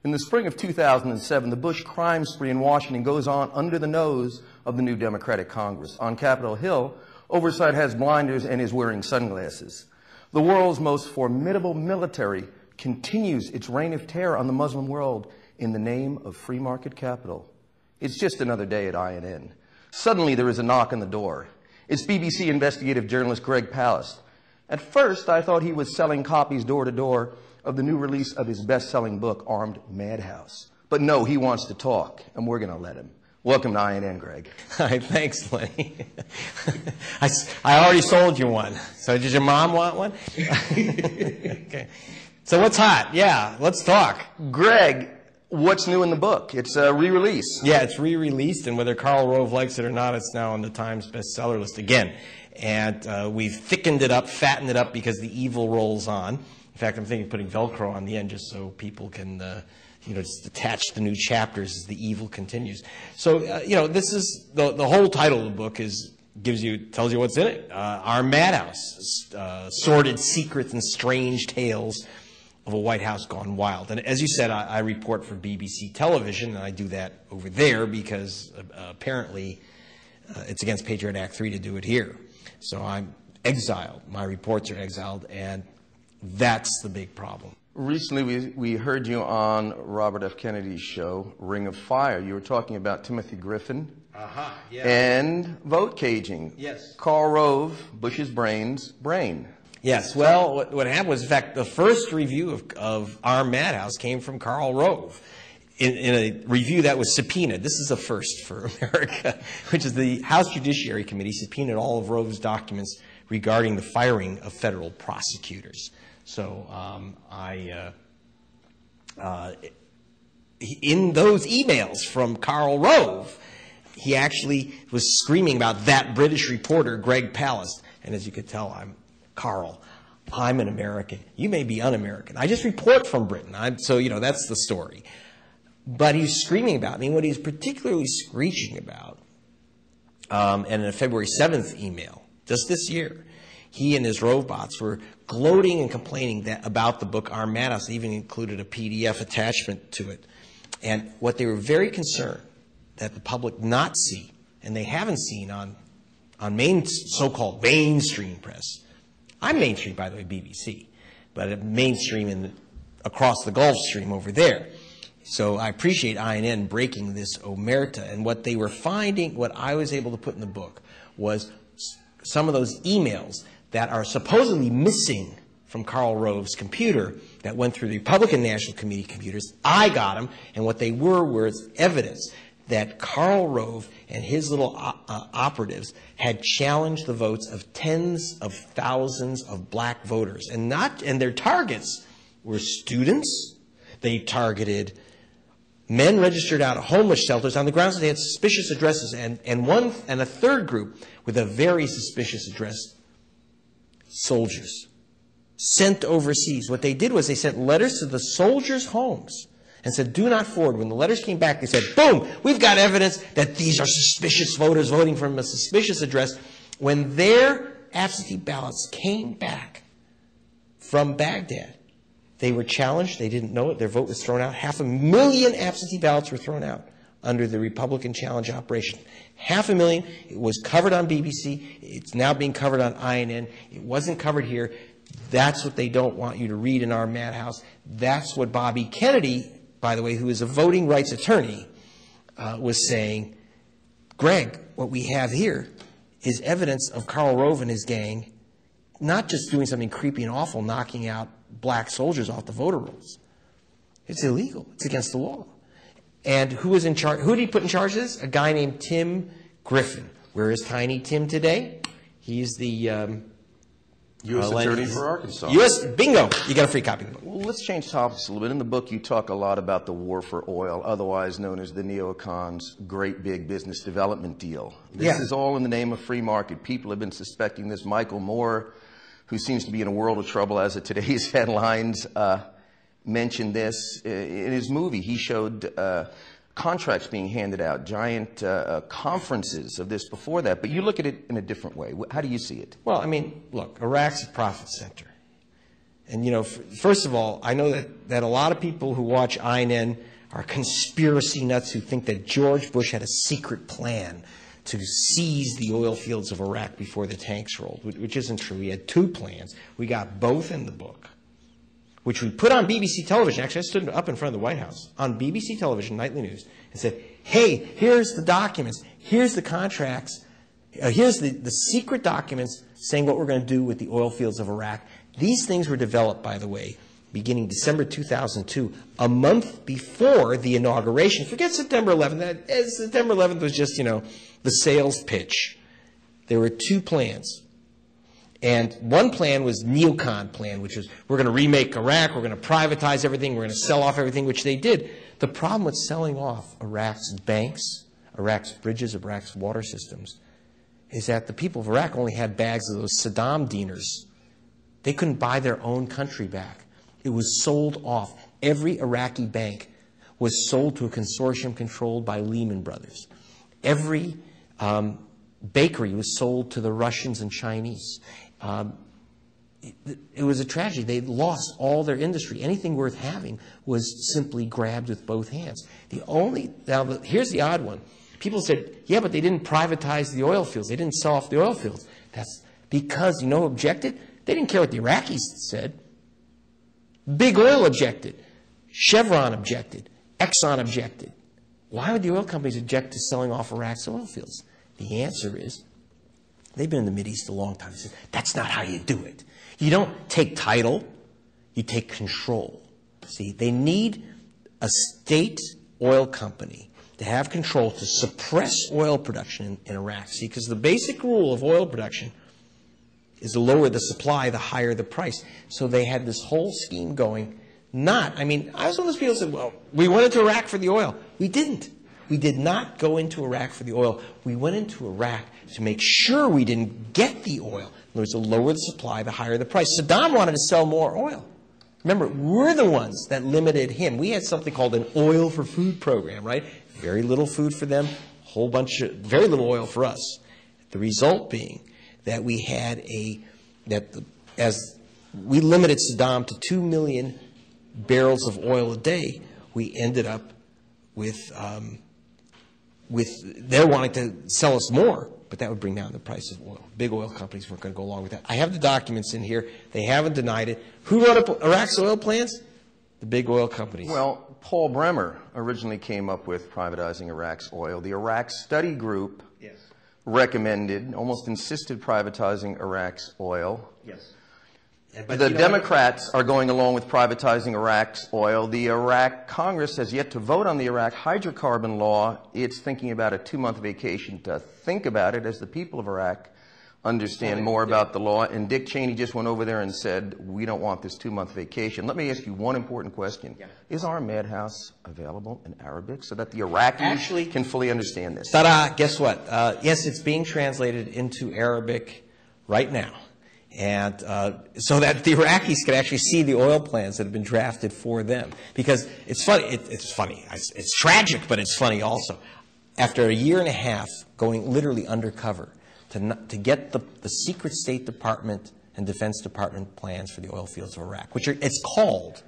In the spring of 2007, the Bush crime spree in Washington goes on under the nose of the new Democratic Congress. On Capitol Hill, oversight has blinders and is wearing sunglasses. The world's most formidable military continues its reign of terror on the Muslim world in the name of free market capital. It's just another day at INN. Suddenly there is a knock on the door. It's BBC investigative journalist Greg Palast. At first, I thought he was selling copies door to door of the new release of his best-selling book, Armed Madhouse. But no, he wants to talk, and we're going to let him. Welcome to INN, Greg. Hi, thanks, Lenny. I already sold you one. So did your mom want one? Okay. So what's hot? Yeah, let's talk. Greg, what's new in the book? It's a re-release. Yeah, it's re-released, and whether Karl Rove likes it or not, it's now on the Times bestseller list again. And we've thickened it up, fattened it up, because the evil rolls on. In fact, I'm thinking of putting Velcro on the end just so people can, just attach the new chapters as the evil continues. So, this is the whole title of the book tells you what's in it. Our Madhouse, sordid secrets and strange tales of a White House gone wild. And as you said, I report for BBC Television, and I do that over there because apparently it's against Patriot Act 3 to do it here. So I'm exiled. My reports are exiled, and that's the big problem. Recently, we heard you on Robert F. Kennedy's show, Ring of Fire. You were talking about Timothy Griffin Yeah. and vote caging. Yes. Karl Rove, Bush's brain. Yes. Well, what happened was, in fact, the first review of Armed Madhouse came from Karl Rove in a review that was subpoenaed. This is a first for America, which is the House Judiciary Committee subpoenaed all of Rove's documents regarding the firing of federal prosecutors. So in those emails from Karl Rove, he actually was screaming about that British reporter, Greg Palast. And as you could tell, I'm Karl. I'm an American. You may be un-American. I just report from Britain. So that's the story. But he's screaming about me. What he's particularly screeching about, and in a February 7th email, just this year, he and his Rove bots were gloating and complaining about the book Armed Madhouse. They even included a PDF attachment to it. And what they were very concerned that the public not see, and they haven't seen on so-called mainstream press. I'm mainstream, by the way, BBC, but mainstream across the Gulf Stream over there. So I appreciate INN breaking this omerta. And what they were finding, what I was able to put in the book, was some of those emails that are supposedly missing from Karl Rove's computer that went through the Republican National Committee computers. I got them, and what they were evidence that Karl Rove and his little operatives had challenged the votes of tens of thousands of black voters. And their targets were students. They targeted men registered out of homeless shelters on the grounds that they had suspicious addresses, and a third group with a very suspicious address, soldiers sent overseas. What they did was they sent letters to the soldiers' homes and said, do not forward. When the letters came back, they said, boom, we've got evidence that these are suspicious voters voting from a suspicious address. When their absentee ballots came back from Baghdad, they were challenged. They didn't know it. Their vote was thrown out. 500,000 absentee ballots were thrown out under the Republican challenge operation. 500,000. It was covered on BBC. It's now being covered on INN. It wasn't covered here. That's what they don't want you to read in Armed Madhouse. That's what Bobby Kennedy, by the way, who is a voting rights attorney, was saying. Greg, what we have here is evidence of Karl Rove and his gang not just doing something creepy and awful, knocking out black soldiers off the voter rolls. It's illegal. It's against the law. And who was in charge? Who did he put in charge of this? A guy named Tim Griffin. Where is Tiny Tim today? He's the U.S. Attorney for Arkansas. U.S. Bingo. You got a free copy of the book. Well, let's change topics a little bit. In the book, you talk a lot about the war for oil, otherwise known as the neocons' great big business development deal. This is all in the name of free market. People have been suspecting this. Michael Moore, who seems to be in a world of trouble as of today's headlines, mentioned this in his movie. He showed contracts being handed out, giant conferences of this before that. But you look at it in a different way. How do you see it? Well, I mean, look, Iraq's a profit center. And, you know, first of all, I know that a lot of people who watch INN are conspiracy nuts who think that George Bush had a secret plan to seize the oil fields of Iraq before the tanks rolled, which isn't true. He had two plans. We got both in the book, which we put on BBC television. Actually, I stood up in front of the White House on BBC television, nightly news, and said, hey, here's the documents, here's the contracts, here's the secret documents saying what we're going to do with the oil fields of Iraq. These things were developed, by the way, beginning December 2002, a month before the inauguration. Forget September 11th. September 11th was just, you know, the sales pitch. There were two plans. And one plan was neocon plan, which was we're going to remake Iraq, we're going to privatize everything, we're going to sell off everything, which they did. The problem with selling off Iraq's banks, Iraq's bridges, Iraq's water systems, is that the people of Iraq only had bags of those Saddam dinars. They couldn't buy their own country back. It was sold off. Every Iraqi bank was sold to a consortium controlled by Lehman Brothers. Every bakery was sold to the Russians and Chinese. It was a tragedy. They lost all their industry. Anything worth having was simply grabbed with both hands. Here's the odd one. People said, yeah, but they didn't privatize the oil fields. They didn't sell off the oil fields. That's because, you know who objected? They didn't care what the Iraqis said. Big Oil objected. Chevron objected. Exxon objected. Why would the oil companies object to selling off Iraq's oil fields? The answer is they've been in the Mideast a long time. They said, that's not how you do it. You don't take title, you take control. See, they need a state oil company to have control to suppress oil production in Iraq. See, because the basic rule of oil production is the lower the supply, the higher the price. So they had this whole scheme going. I was one of those people who said, well, we went into Iraq for the oil. We didn't. We did not go into Iraq for the oil. We went into Iraq to make sure we didn't get the oil. In other words, the lower the supply, the higher the price. Saddam wanted to sell more oil. Remember, we're the ones that limited him. We had something called an oil for food program, right? Very little food for them, very little oil for us. The result being that we had as we limited Saddam to 2 million barrels of oil a day, we ended up with they're wanting to sell us more, but that would bring down the price of oil. Big oil companies weren't going to go along with that. I have the documents in here. They haven't denied it. Who wrote up Iraq's oil plans? The big oil companies. Well, Paul Bremer originally came up with privatizing Iraq's oil. The Iraq Study Group recommended, almost insisted, privatizing Iraq's oil. Yes. The Democrats are going along with privatizing Iraq's oil. The Iraq Congress has yet to vote on the Iraq hydrocarbon law. It's thinking about a 2-month vacation to think about it as the people of Iraq understand more about the law. And Dick Cheney just went over there and said, we don't want this 2-month vacation. Let me ask you one important question. Yeah. Is our Madhouse available in Arabic so that the Iraqis can fully understand this? Ta-da! Guess what? Yes, it's being translated into Arabic right now. And so that the Iraqis can actually see the oil plans that have been drafted for them. Because it's funny. It's funny. It's tragic, but it's funny also. After a year and a half going literally undercover to get the secret State Department and Defense Department plans for the oil fields of Iraq, it's called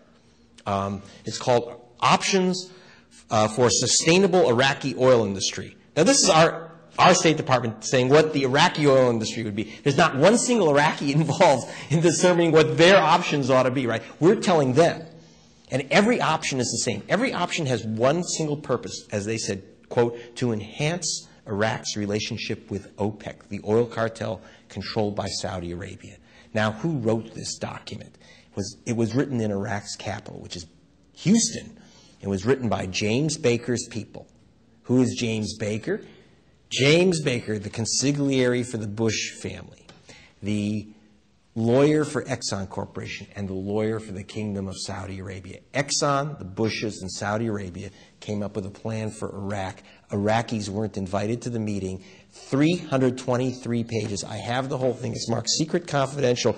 Options for Sustainable Iraqi Oil Industry. Now, this is our State Department saying what the Iraqi oil industry would be. There's not one single Iraqi involved in determining what their options ought to be, right? We're telling them. And every option is the same. Every option has one single purpose, as they said, quote, to enhance Iraq's relationship with OPEC, the oil cartel controlled by Saudi Arabia. Now, who wrote this document? It was written in Iraq's capital, which is Houston. It was written by James Baker's people. Who is James Baker? James Baker, the consigliere for the Bush family, the lawyer for Exxon Corporation, and the lawyer for the Kingdom of Saudi Arabia. Exxon, the Bushes, and Saudi Arabia came up with a plan for Iraq. Iraqis weren't invited to the meeting. 323 pages. I have the whole thing. It's marked secret confidential.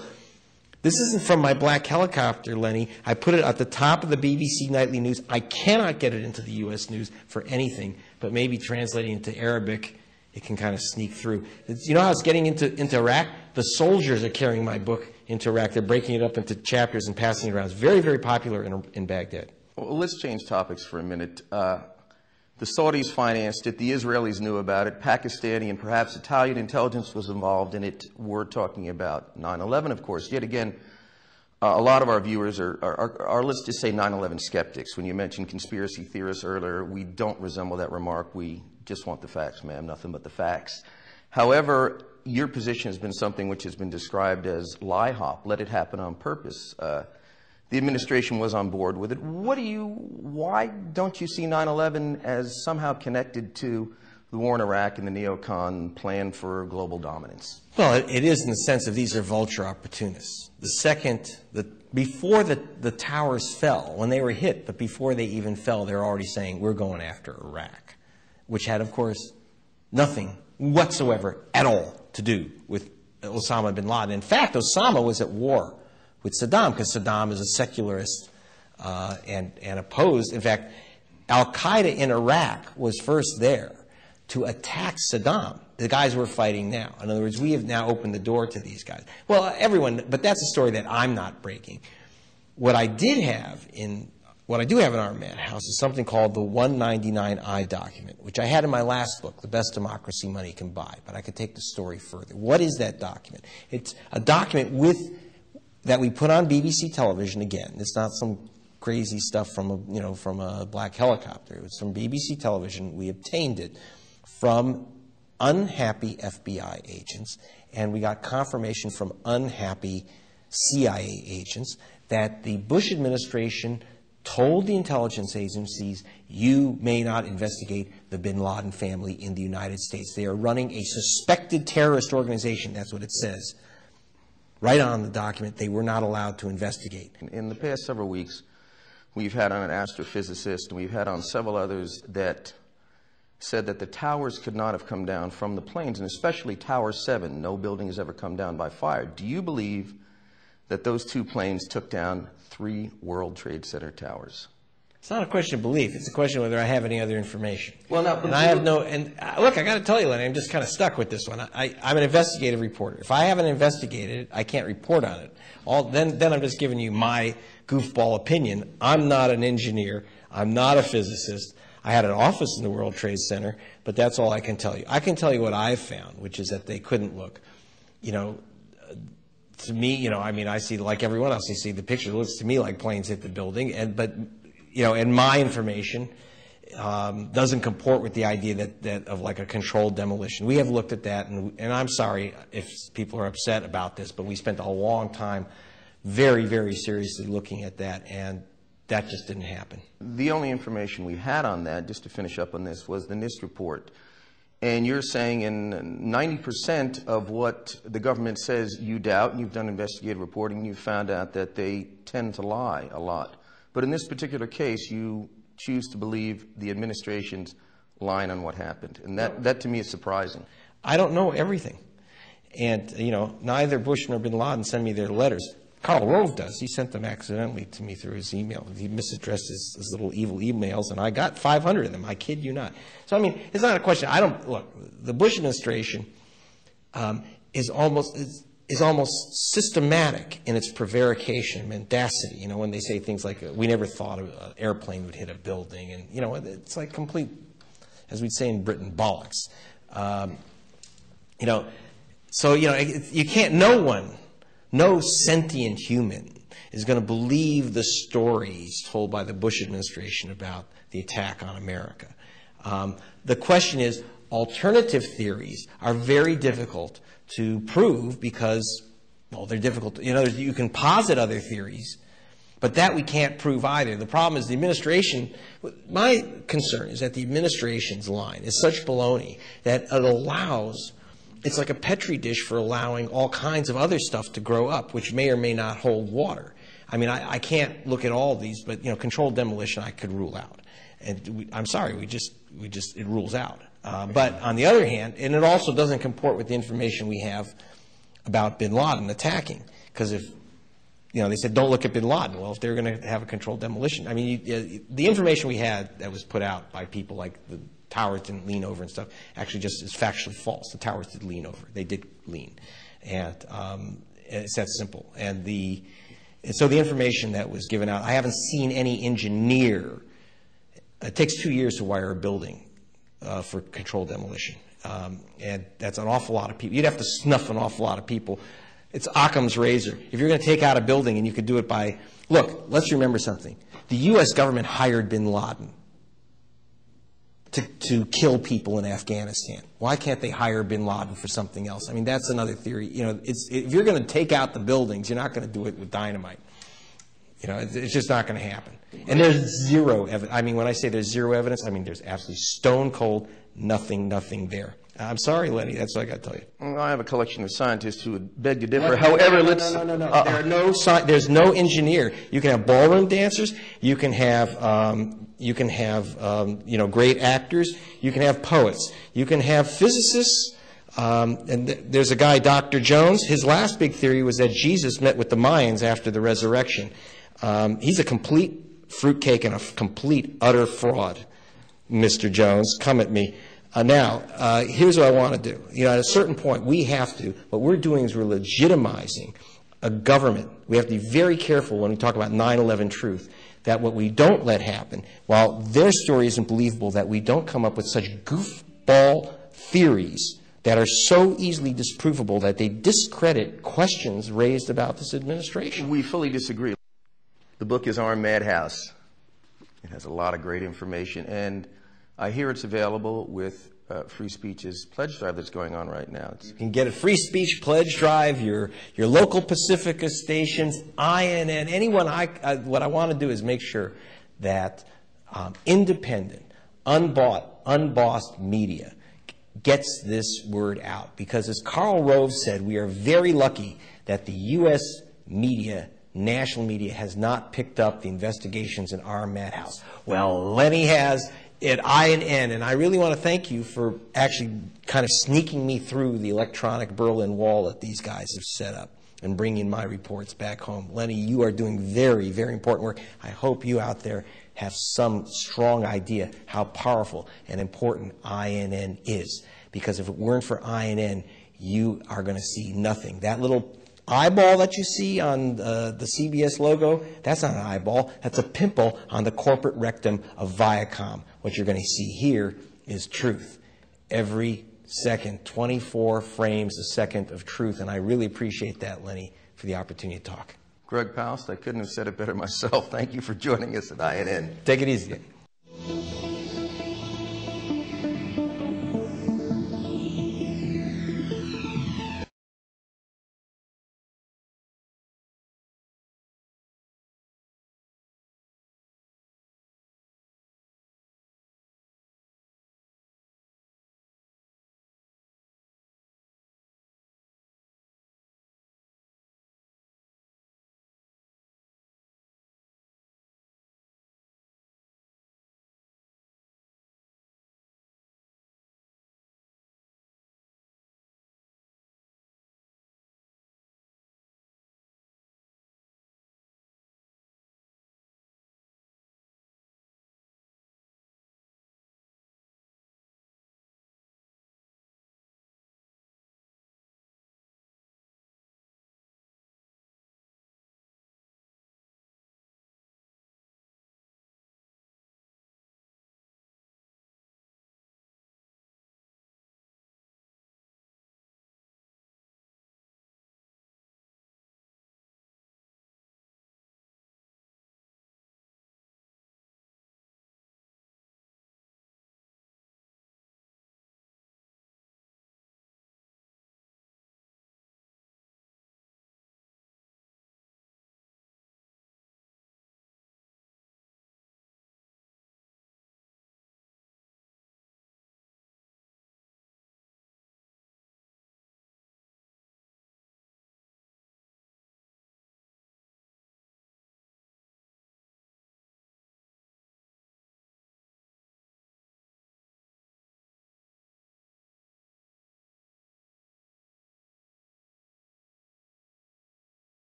This isn't from my black helicopter, Lenny. I put it at the top of the BBC Nightly News. I cannot get it into the U.S. News for anything, but maybe translating it to Arabic it can kind of sneak through. You know how it's getting into Iraq? The soldiers are carrying my book into Iraq. They're breaking it up into chapters and passing it around. It's very, very popular in Baghdad. Well, let's change topics for a minute. The Saudis financed it. The Israelis knew about it. Pakistani and perhaps Italian intelligence was involved in it. We're talking about 9/11, of course. Yet again, a lot of our viewers are, let's just say, 9/11 skeptics. When you mentioned conspiracy theorists earlier, we don't resemble that remark. We just want the facts, ma'am, nothing but the facts. However, your position has been something which has been described as lie hop. Let it happen on purpose. The administration was on board with it. Why don't you see 9/11 as somehow connected to the war in Iraq and the neocon plan for global dominance? Well, it is in the sense of these are vulture opportunists. Before the towers fell, when they were hit, but before they even fell, they're already saying, we're going after Iraq, which had, of course, nothing whatsoever at all to do with Osama bin Laden. In fact, Osama was at war with Saddam because Saddam is a secularist and opposed. In fact, al-Qaeda in Iraq was first there to attack Saddam, the guys we're fighting now. In other words, we have now opened the door to these guys. Well, but that's a story that I'm not breaking. What I do have in our madhouse is something called the 199I document, which I had in my last book, The Best Democracy Money Can Buy, but I could take the story further. What is that document? It's a document that we put on BBC television again. It's not some crazy stuff from a black helicopter. It was from BBC television. We obtained it from unhappy FBI agents, and we got confirmation from unhappy CIA agents that the Bush administration told the intelligence agencies, you may not investigate the bin Laden family in the United States. They are running a suspected terrorist organization. That's what it says. Right on the document, they were not allowed to investigate. In the past several weeks, we've had on an astrophysicist, and we've had on several others that said that the towers could not have come down from the planes, and especially Tower 7. No building has ever come down by fire. Do you believe that those two planes took down 3 World Trade Center towers? It's not a question of belief. It's a question of whether I have any other information. Well, now, and I have no. And look, I got to tell you, Lenny, I'm just kind of stuck with this one. I'm an investigative reporter. If I haven't investigated it, I can't report on it. Then I'm just giving you my goofball opinion. I'm not an engineer. I'm not a physicist. I had an office in the World Trade Center, but that's all I can tell you. I can tell you what I've found, which is that they couldn't look. To me, I see, like everyone else, I see the picture. It looks to me like planes hit the building, and my information doesn't comport with the idea that of like a controlled demolition. We have looked at that, and I'm sorry if people are upset about this, but we spent a long time very, very seriously looking at that, and that just didn't happen. The only information we had on that, just to finish up on this, was the NIST report. And you're saying in 90% of what the government says you doubt, and you've done investigative reporting, and you've found out that they tend to lie a lot. But in this particular case, you choose to believe the administration's line on what happened. And that to me is surprising. I don't know everything. And, neither Bush nor bin Laden send me their letters. Karl Rove does. He sent them accidentally to me through his email. He misaddressed his little evil emails, and I got 500 of them. I kid you not. So, it's not a question. Look, the Bush administration is almost systematic in its prevarication, mendacity, when they say things like, we never thought an airplane would hit a building, and, it's like complete, as we'd say in Britain, bollocks. You can't, no sentient human is going to believe the stories told by the Bush administration about the attack on America. The question is, alternative theories are very difficult to prove because, they're difficult. You can posit other theories, but that we can't prove either. The problem is the administration, my concern is that the administration's line is such baloney that it allows, it's like a petri dish for allowing all kinds of other stuff to grow up, which may or may not hold water. I can't look at all these, but, controlled demolition I could rule out. And I'm sorry, it rules out. But on the other hand, and it also doesn't comport with the information we have about bin Laden attacking. Because if, they said don't look at bin Laden. Well, if they're going to have a controlled demolition, the information we had that was put out by people like the towers didn't lean over and stuff, actually just is factually false. The towers did lean over. They did lean. And it's that simple. And so the information that was given out, I haven't seen any engineer. It takes 2 years to wire a building for controlled demolition. And that's an awful lot of people. You'd have to snuff an awful lot of people. It's Occam's razor. If you're going to take out a building and you could do it by, look, let's remember something. The U.S. government hired bin Laden to kill people in Afghanistan. Why can't they hire bin Laden for something else? I mean, that's another theory. You know, if you're going to take out the buildings, you're not going to do it with dynamite. You know, it's just not going to happen. And there's zero evidence. I mean, when I say there's zero evidence, I mean there's absolutely stone cold nothing there. I'm sorry, Lenny. That's what I got to tell you. Well, I have a collection of scientists who would beg to differ. However, No. There's no engineer. You can have ballroom dancers. You can have great actors. You can have poets. You can have physicists. And there's a guy, Dr. Jones. His last big theory was that Jesus met with the Mayans after the resurrection. He's a complete fruitcake and a complete utter fraud, Mr. Jones. Come at me. Now, here's what I want to do. You know, at a certain point, what we're doing is we're legitimizing a government. We have to be very careful when we talk about 9/11 truth, that what we don't let happen, while their story isn't believable, that we don't come up with such goofball theories that are so easily disprovable that they discredit questions raised about this administration. We fully disagree. The book is Armed Madhouse. It has a lot of great information, and I hear it's available with Free Speech's pledge drive that's going on right now. You can get a Free Speech pledge drive, your local Pacifica stations, INN, anyone. What I want to do is make sure that independent, unbossed media gets this word out. Because as Karl Rove said, we are very lucky that the U.S. media, national media, has not picked up the investigations in Armed Madhouse. Well, Lenny has at INN, and I really want to thank you for actually kind of sneaking me through the electronic Berlin Wall that these guys have set up and bringing my reports back home. Lenny, you are doing very, very important work. I hope you out there have some strong idea how powerful and important INN is. Because if it weren't for INN, you are going to see nothing. That little eyeball that you see on the CBS logo, that's not an eyeball. That's a pimple on the corporate rectum of Viacom. What you're going to see here is truth. Every second, 24 frames a second of truth. And I really appreciate that, Lenny, for the opportunity to talk. Greg Palast, I couldn't have said it better myself. Thank you for joining us at INN. Take it easy.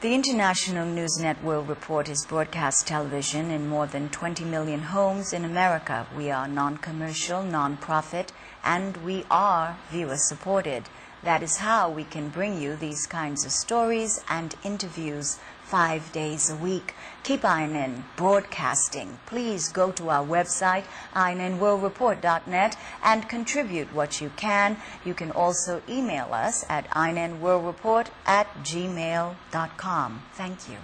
The International Newsnet World Report is broadcast television in more than 20 million homes in America. We are non-commercial, non-profit, and we are viewer-supported. That is how we can bring you these kinds of stories and interviews 5 days a week. Keep INN broadcasting. Please go to our website, INNWorldReport.net, and contribute what you can. You can also email us at INNWorldReport@gmail.com. Thank you.